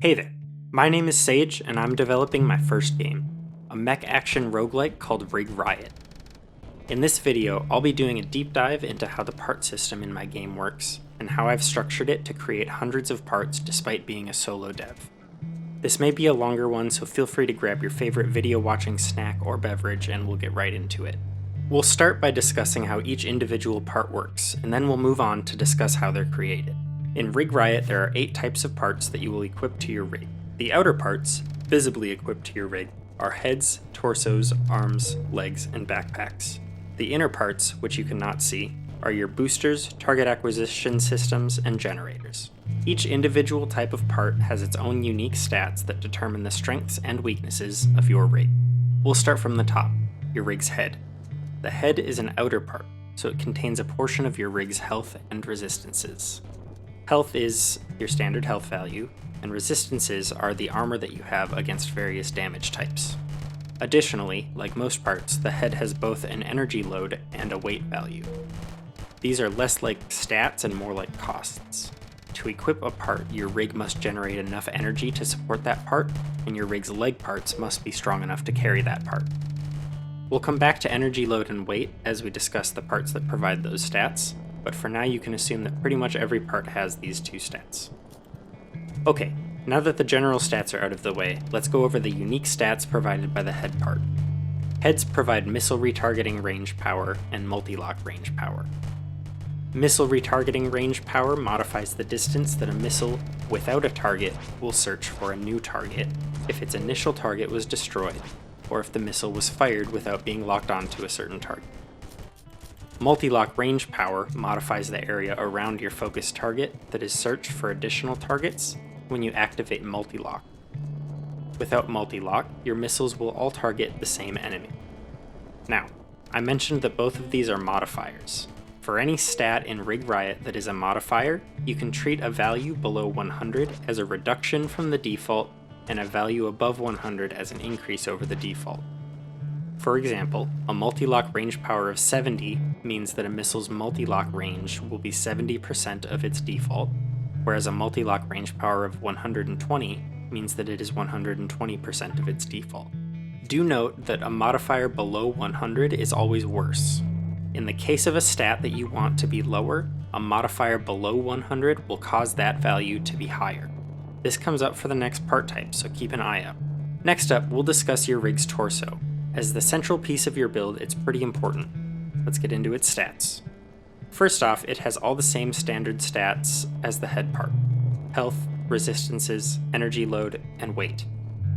Hey there, my name is Sage and I'm developing my first game, a Mech-Action roguelike called Riot. In this video, I'll be doing a deep dive into how the part system in my game works, and how I've structured it to create hundreds of parts despite being a solo dev. This may be a longer one, so feel free to grab your favorite video watching snack or beverage and we'll get right into it. We'll start by discussing how each individual part works, and then we'll move on to discuss how they're created. In Riot, there are 8 types of parts that you will equip to your rig. The outer parts, visibly equipped to your rig, are heads, torsos, arms, legs, and backpacks. The inner parts, which you cannot see, are your boosters, target acquisition systems, and generators. Each individual type of part has its own unique stats that determine the strengths and weaknesses of your rig. We'll start from the top, your rig's head. The head is an outer part, so it contains a portion of your rig's health and resistances. Health is your standard health value, and resistances are the armor that you have against various damage types. Additionally, like most parts, the head has both an energy load and a weight value. These are less like stats and more like costs. To equip a part, your rig must generate enough energy to support that part, and your rig's leg parts must be strong enough to carry that part. We'll come back to energy load and weight as we discuss the parts that provide those stats, but for now you can assume that pretty much every part has these 2 stats. Okay, now that the general stats are out of the way, let's go over the unique stats provided by the head part. Heads provide missile retargeting range power and multi-lock range power. Missile retargeting range power modifies the distance that a missile without a target will search for a new target if its initial target was destroyed, or if the missile was fired without being locked onto a certain target. Multi-lock range power modifies the area around your focused target that is searched for additional targets when you activate multi-lock. Without multi-lock, your missiles will all target the same enemy. Now, I mentioned that both of these are modifiers. For any stat in Riot that is a modifier, you can treat a value below 100 as a reduction from the default and a value above 100 as an increase over the default. For example, a multi-lock range power of 70 means that a missile's multi-lock range will be 70% of its default, whereas a multi-lock range power of 120 means that it is 120% of its default. Do note that a modifier below 100 is always worse. In the case of a stat that you want to be lower, a modifier below 100 will cause that value to be higher. This comes up for the next part type, so keep an eye out. Next up, we'll discuss your rig's torso. As the central piece of your build, it's pretty important. Let's get into its stats. First off, it has all the same standard stats as the head part: health, resistances, energy load, and weight.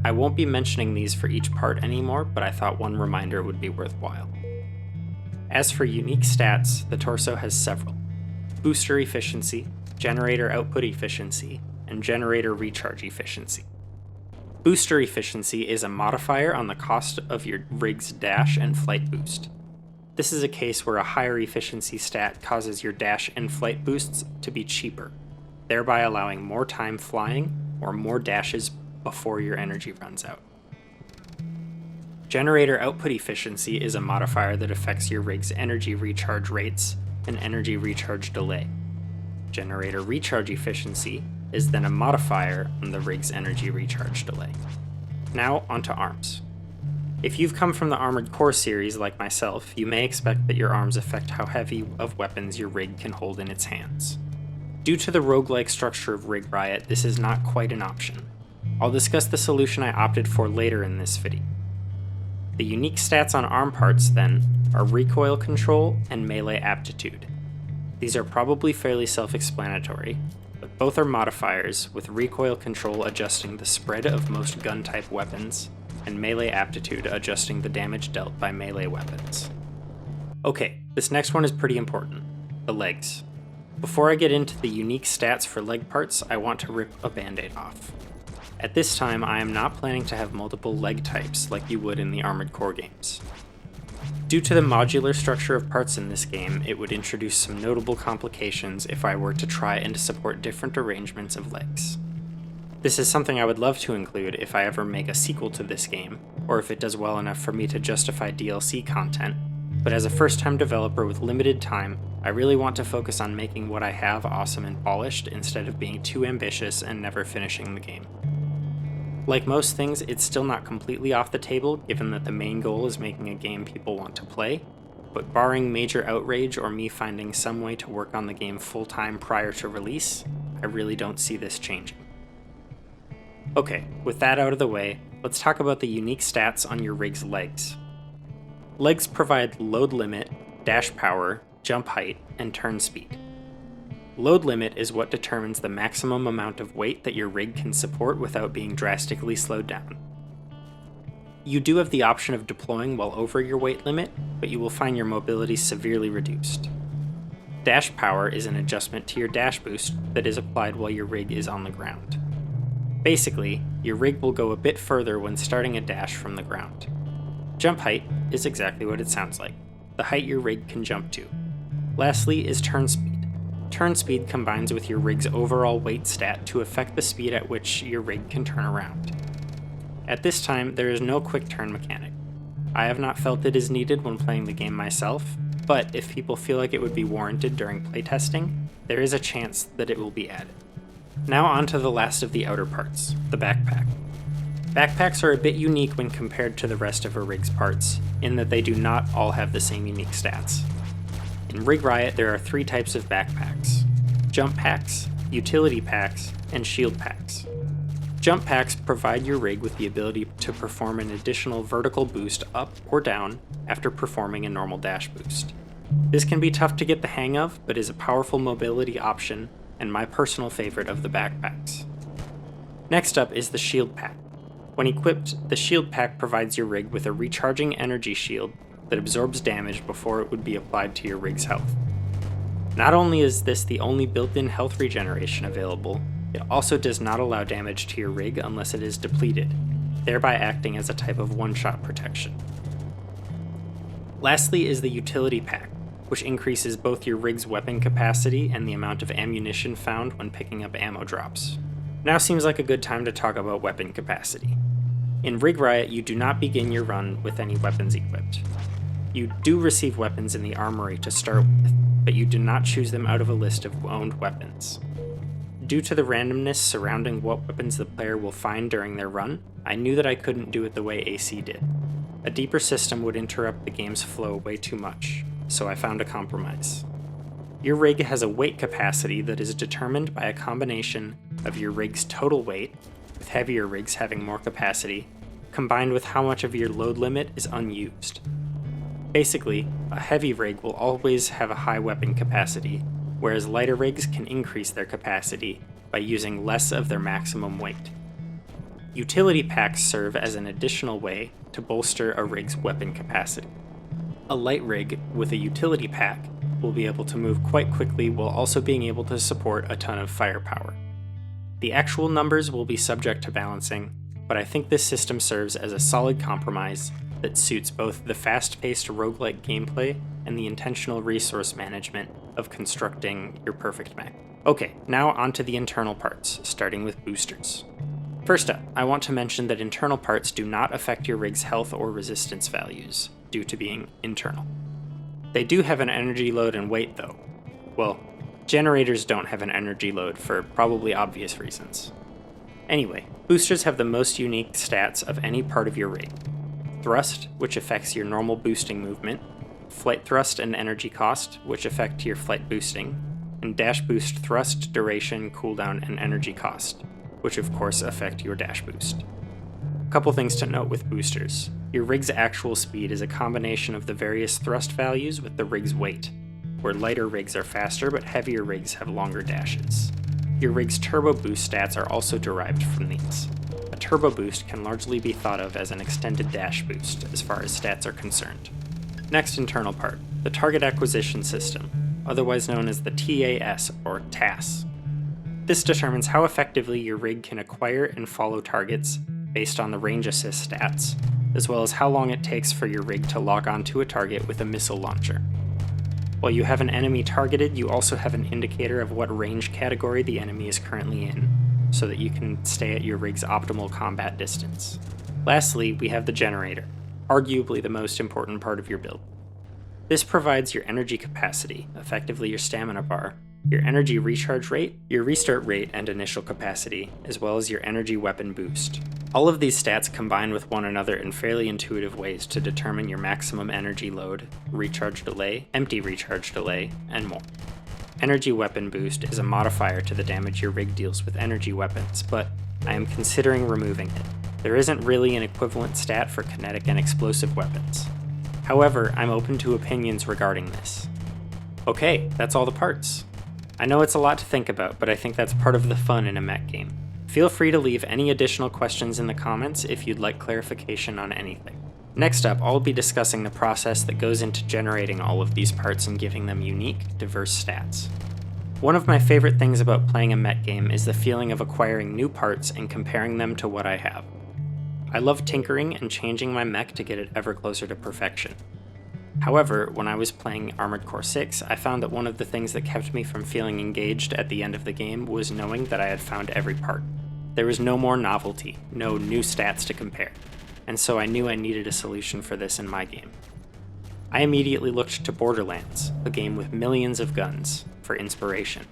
I won't be mentioning these for each part anymore, but I thought one reminder would be worthwhile. As for unique stats, the torso has several: booster efficiency, generator output efficiency, and generator recharge efficiency. Booster efficiency is a modifier on the cost of your rig's dash and flight boost. This is a case where a higher efficiency stat causes your dash and flight boosts to be cheaper, thereby allowing more time flying or more dashes before your energy runs out. Generator output efficiency is a modifier that affects your rig's energy recharge rates and energy recharge delay. Generator recharge efficiency is then a modifier on the rig's energy recharge delay. Now onto arms. If you've come from the Armored Core series like myself, you may expect that your arms affect how heavy of weapons your rig can hold in its hands. Due to the roguelike structure of Riot, this is not quite an option. I'll discuss the solution I opted for later in this video. The unique stats on arm parts, then, are recoil control and melee aptitude. These are probably fairly self-explanatory, but both are modifiers, with recoil control adjusting the spread of most gun-type weapons, and melee aptitude adjusting the damage dealt by melee weapons. Okay, this next one is pretty important: the legs. Before I get into the unique stats for leg parts, I want to rip a band-aid off. At this time, I am not planning to have multiple leg types like you would in the Armored Core games. Due to the modular structure of parts in this game, it would introduce some notable complications if I were to try and support different arrangements of legs. This is something I would love to include if I ever make a sequel to this game, or if it does well enough for me to justify DLC content, but as a first-time developer with limited time, I really want to focus on making what I have awesome and polished instead of being too ambitious and never finishing the game. Like most things, it's still not completely off the table given that the main goal is making a game people want to play, but barring major outrage or me finding some way to work on the game full-time prior to release, I really don't see this changing. Okay, with that out of the way, let's talk about the unique stats on your rig's legs. Legs provide load limit, dash power, jump height, and turn speed. Load limit is what determines the maximum amount of weight that your rig can support without being drastically slowed down. You do have the option of deploying while over your weight limit, but you will find your mobility severely reduced. Dash power is an adjustment to your dash boost that is applied while your rig is on the ground. Basically, your rig will go a bit further when starting a dash from the ground. Jump height is exactly what it sounds like, the height your rig can jump to. Lastly is turn speed. Turn speed combines with your rig's overall weight stat to affect the speed at which your rig can turn around. At this time, there is no quick turn mechanic. I have not felt it is needed when playing the game myself, but if people feel like it would be warranted during playtesting, there is a chance that it will be added. Now on to the last of the outer parts, the backpack. Backpacks are a bit unique when compared to the rest of a rig's parts, in that they do not all have the same unique stats. In Rig Riot, there are 3 types of backpacks: jump packs, utility packs, and shield packs. Jump packs provide your rig with the ability to perform an additional vertical boost up or down after performing a normal dash boost. This can be tough to get the hang of, but is a powerful mobility option and my personal favorite of the backpacks. Next up is the shield pack. When equipped, the shield pack provides your rig with a recharging energy shield that absorbs damage before it would be applied to your rig's health. Not only is this the only built-in health regeneration available, it also does not allow damage to your rig unless it is depleted, thereby acting as a type of one-shot protection. Lastly is the utility pack, which increases both your rig's weapon capacity and the amount of ammunition found when picking up ammo drops. Now seems like a good time to talk about weapon capacity. In Rig Riot, you do not begin your run with any weapons equipped. You do receive weapons in the armory to start with, but you do not choose them out of a list of owned weapons. Due to the randomness surrounding what weapons the player will find during their run, I knew that I couldn't do it the way AC did. A deeper system would interrupt the game's flow way too much, so I found a compromise. Your rig has a weight capacity that is determined by a combination of your rig's total weight, with heavier rigs having more capacity, combined with how much of your load limit is unused. Basically, a heavy rig will always have a high weapon capacity, whereas lighter rigs can increase their capacity by using less of their maximum weight. Utility packs serve as an additional way to bolster a rig's weapon capacity. A light rig with a utility pack will be able to move quite quickly while also being able to support a ton of firepower. The actual numbers will be subject to balancing, but I think this system serves as a solid compromise that suits both the fast-paced roguelike gameplay and the intentional resource management of constructing your perfect mech. Okay, now onto the internal parts, starting with boosters. First up, I want to mention that internal parts do not affect your rig's health or resistance values, due to being internal. They do have an energy load and weight though. Well, generators don't have an energy load for probably obvious reasons. Anyway, boosters have the most unique stats of any part of your rig. Thrust, which affects your normal boosting movement, flight thrust and energy cost, which affect your flight boosting, and dash boost thrust, duration, cooldown, and energy cost, which of course affect your dash boost. A couple things to note with boosters. Your rig's actual speed is a combination of the various thrust values with the rig's weight, where lighter rigs are faster but heavier rigs have longer dashes. Your rig's turbo boost stats are also derived from these. A turbo boost can largely be thought of as an extended dash boost as far as stats are concerned. Next internal part, the target acquisition system, otherwise known as the TAS or TAS. This determines how effectively your rig can acquire and follow targets based on the range assist stats, as well as how long it takes for your rig to lock onto a target with a missile launcher. While you have an enemy targeted, you also have an indicator of what range category the enemy is currently in, so that you can stay at your rig's optimal combat distance. Lastly, we have the generator, arguably the most important part of your build. This provides your energy capacity, effectively your stamina bar, your energy recharge rate, your restart rate and initial capacity, as well as your energy weapon boost, All of these stats combine with one another in fairly intuitive ways to determine your maximum energy load, recharge delay, empty recharge delay, and more. Energy Weapon Boost is a modifier to the damage your rig deals with energy weapons, but I am considering removing it. There isn't really an equivalent stat for kinetic and explosive weapons. However, I'm open to opinions regarding this. Okay, that's all the parts. I know it's a lot to think about, but I think that's part of the fun in a mech game. Feel free to leave any additional questions in the comments if you'd like clarification on anything. Next up, I'll be discussing the process that goes into generating all of these parts and giving them unique, diverse stats. One of my favorite things about playing a mech game is the feeling of acquiring new parts and comparing them to what I have. I love tinkering and changing my mech to get it ever closer to perfection. However, when I was playing Armored Core 6, I found that one of the things that kept me from feeling engaged at the end of the game was knowing that I had found every part. There was no more novelty, no new stats to compare, and so I knew I needed a solution for this in my game. I immediately looked to Borderlands, a game with millions of guns, for inspiration.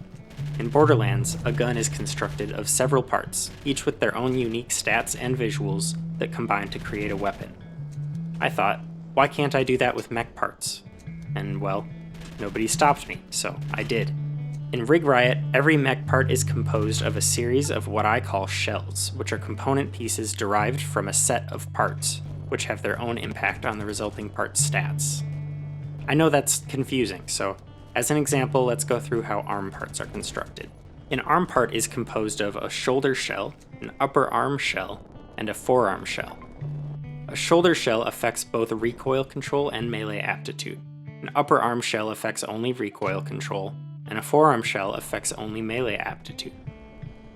In Borderlands, a gun is constructed of several parts, each with their own unique stats and visuals that combine to create a weapon. I thought, why can't I do that with mech parts? And well, nobody stopped me, so I did. In Rig Riot, every mech part is composed of a series of what I call shells, which are component pieces derived from a set of parts, which have their own impact on the resulting part's stats. I know that's confusing, so as an example, let's go through how arm parts are constructed. An arm part is composed of a shoulder shell, an upper arm shell, and a forearm shell. A shoulder shell affects both recoil control and melee aptitude. An upper arm shell affects only recoil control, and a forearm shell affects only melee aptitude.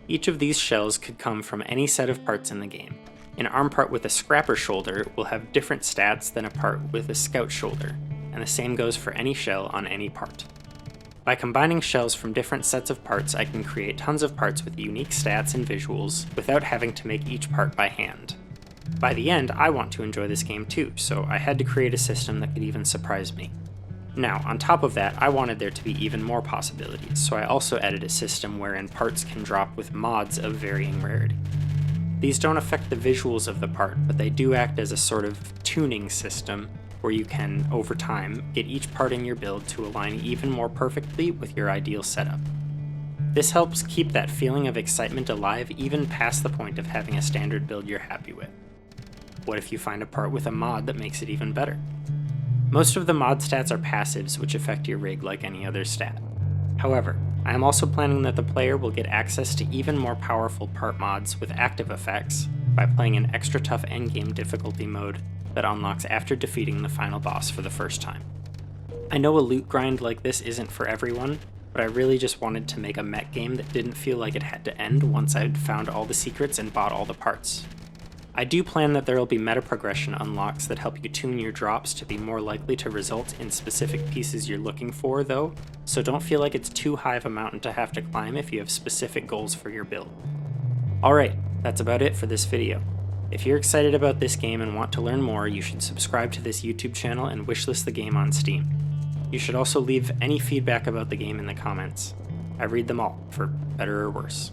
Each of these shells could come from any set of parts in the game. An arm part with a scrapper shoulder will have different stats than a part with a scout shoulder, and the same goes for any shell on any part. By combining shells from different sets of parts, I can create tons of parts with unique stats and visuals without having to make each part by hand. By the end, I want to enjoy this game too, so I had to create a system that could even surprise me. Now, on top of that, I wanted there to be even more possibilities, so I also added a system wherein parts can drop with mods of varying rarity. These don't affect the visuals of the part, but they do act as a sort of tuning system where you can, over time, get each part in your build to align even more perfectly with your ideal setup. This helps keep that feeling of excitement alive even past the point of having a standard build you're happy with. What if you find a part with a mod that makes it even better? Most of the mod stats are passives, which affect your rig like any other stat. However, I am also planning that the player will get access to even more powerful part mods with active effects by playing an extra tough endgame difficulty mode that unlocks after defeating the final boss for the first time. I know a loot grind like this isn't for everyone, but I really just wanted to make a mech game that didn't feel like it had to end once I'd found all the secrets and bought all the parts. I do plan that there will be meta progression unlocks that help you tune your drops to be more likely to result in specific pieces you're looking for though, so don't feel like it's too high of a mountain to have to climb if you have specific goals for your build. Alright, that's about it for this video. If you're excited about this game and want to learn more, you should subscribe to this YouTube channel and wishlist the game on Steam. You should also leave any feedback about the game in the comments. I read them all, for better or worse.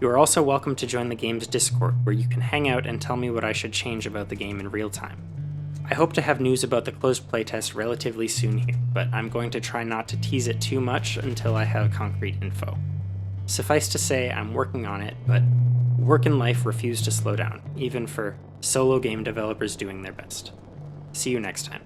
You are also welcome to join the game's Discord, where you can hang out and tell me what I should change about the game in real time. I hope to have news about the closed playtest relatively soon here, but I'm going to try not to tease it too much until I have concrete info. Suffice to say, I'm working on it, but work and life refuse to slow down, even for solo game developers doing their best. See you next time.